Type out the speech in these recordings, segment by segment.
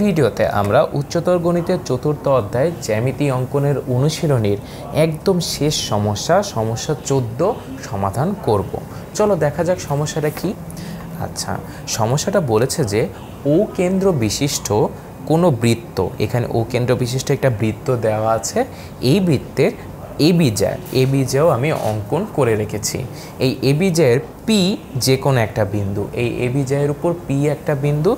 ভিডিওতে আমরা উচ্চতর গণিতের চতুর্থ অধ্যায় জ্যামিতি অঙ্কনের অনুশীলনীর একদম শেষ সমস্যা 14 সমাধান করব। চলো দেখা যাক সমস্যাটা কি। আচ্ছা, সমস্যাটা বলেছে যে ও কেন্দ্র বিশিষ্ট কোনো বৃত্ত, এখানে ও কেন্দ্র বিশিষ্ট একটা বৃত্ত দেওয়া আছে। এই বৃত্তের এবিজয়ও আমি অঙ্কন করে রেখেছি। এই এবিজয়ের পি যে কোনো একটা বিন্দু, এই এবিজয়ের উপর পি একটা বিন্দু।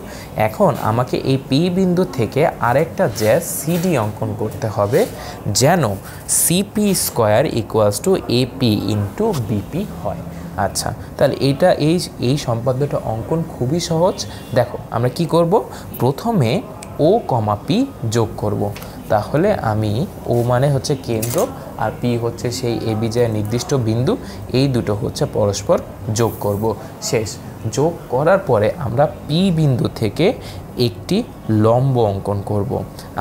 এখন আমাকে এই পি বিন্দু থেকে আরেকটা জ্যা সিডি অঙ্কন করতে হবে, যেন CP square equals to AP into BP হয়। আচ্ছা, তাহলে এই সম্পাদ্যটা অঙ্কন খুবই সহজ। দেখো আমরা কি করব, প্রথমে ও কমা পি যোগ করব। তাহলে আমি ও মানে হচ্ছে কেন্দ্র আর পি হচ্ছে সেই এবিজয়ের নির্দিষ্ট বিন্দু, এই দুটো হচ্ছে পরস্পর যোগ করব। শেষ যোগ করার পরে আমরা পি বিন্দু থেকে একটি লম্ব অঙ্কন করব।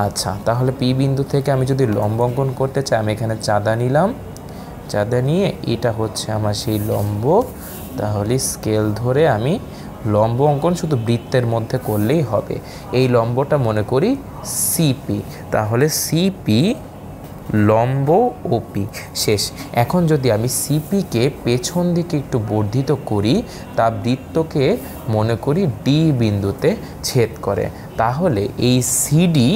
আচ্ছা, তাহলে পি বিন্দু থেকে আমি যদি লম্ব অঙ্কন করতে চাই, আমি এখানে চাঁদা নিলাম, চাঁদা নিয়ে এটা হচ্ছে আমার সেই লম্ব। তাহলে স্কেল ধরে আমি লম্ব অঙ্কন শুধু বৃত্তের মধ্যে করলেই হবে। এই লম্বটা মনে করি সিপি, তাহলে সিপি লম্ব ওপি। শেষ। এখন যদি আমি সিপিকে পেছন দিকে একটু বর্ধিত করি, তা বৃত্তকে মনে করি ডি বিন্দুতে ছেদ করে, তাহলে এই সিডি,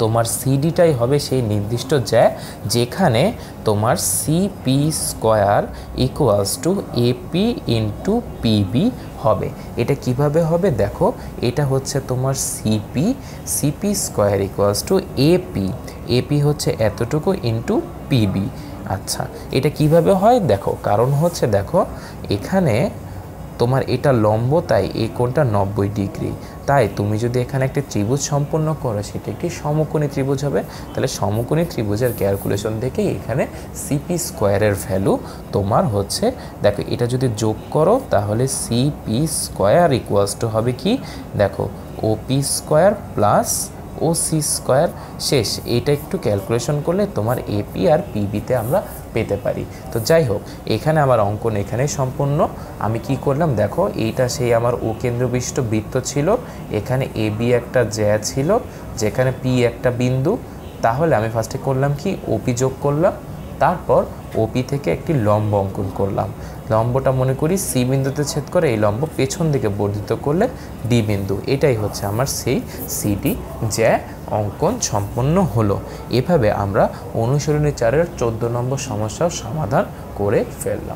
তোমার সিডিটাই হবে সেই নির্দিষ্ট জ্যা যেখানে তোমার CP square equals to AP into PB হবে। এটা কিভাবে হবে দেখো, এটা হচ্ছে তোমার CP square equals to AP হচ্ছে এতটুকু ইন্টু পিবি। আচ্ছা, এটা কিভাবে হয় দেখো, কারণ হচ্ছে দেখো এখানে তোমার এটা লম্ব, তাই এই কোণটা 90 ডিগ্রি। তাই তুমি যদি এখানে একটা ত্রিভুজ সম্পন্ন করো, সেটা একটি সমকোণী ত্রিভুজ হবে। তাহলে সমকোণী ত্রিভুজের ক্যালকুলেশন থেকে এখানে সিপি স্কোয়ারের ভ্যালু তোমার হচ্ছে, দেখো এটা যদি যোগ করো তাহলে সিপি স্কোয়ার ইকুয়ালস টু হবে কি দেখো ওপি স্কোয়ার প্লাস ও সি স্কোয়ার। শেষ। এটা একটু ক্যালকুলেশন করলে তোমার এপি আর পিবিতে আমরা পেতে পারি। তো যাই হোক, এখানে আমার অঙ্কন এখানেই সম্পূর্ণ। আমি কি করলাম দেখো, এইটা সেই আমার ও কেন্দ্রবিশিষ্ট বৃত্ত ছিল, এখানে এবি একটা জ্যা ছিল, যেখানে পি একটা বিন্দু। তাহলে আমি ফার্স্টে করলাম কি, ওপি যোগ করলাম, তারপর ওপি থেকে একটি লম্ব অঙ্কন করলাম। লম্বটা মনে করি সি বিন্দুতে ছেদ করে, এই লম্ব পেছন দিকে বর্ধিত করলে ডি বিন্দু। এটাই হচ্ছে আমার সেই সিডি জ্যা অঙ্কন সম্পন্ন হলো। এভাবে আমরা অনুশীলনী 4-এর 14 নম্বর সমস্যার সমাধান করে ফেললাম।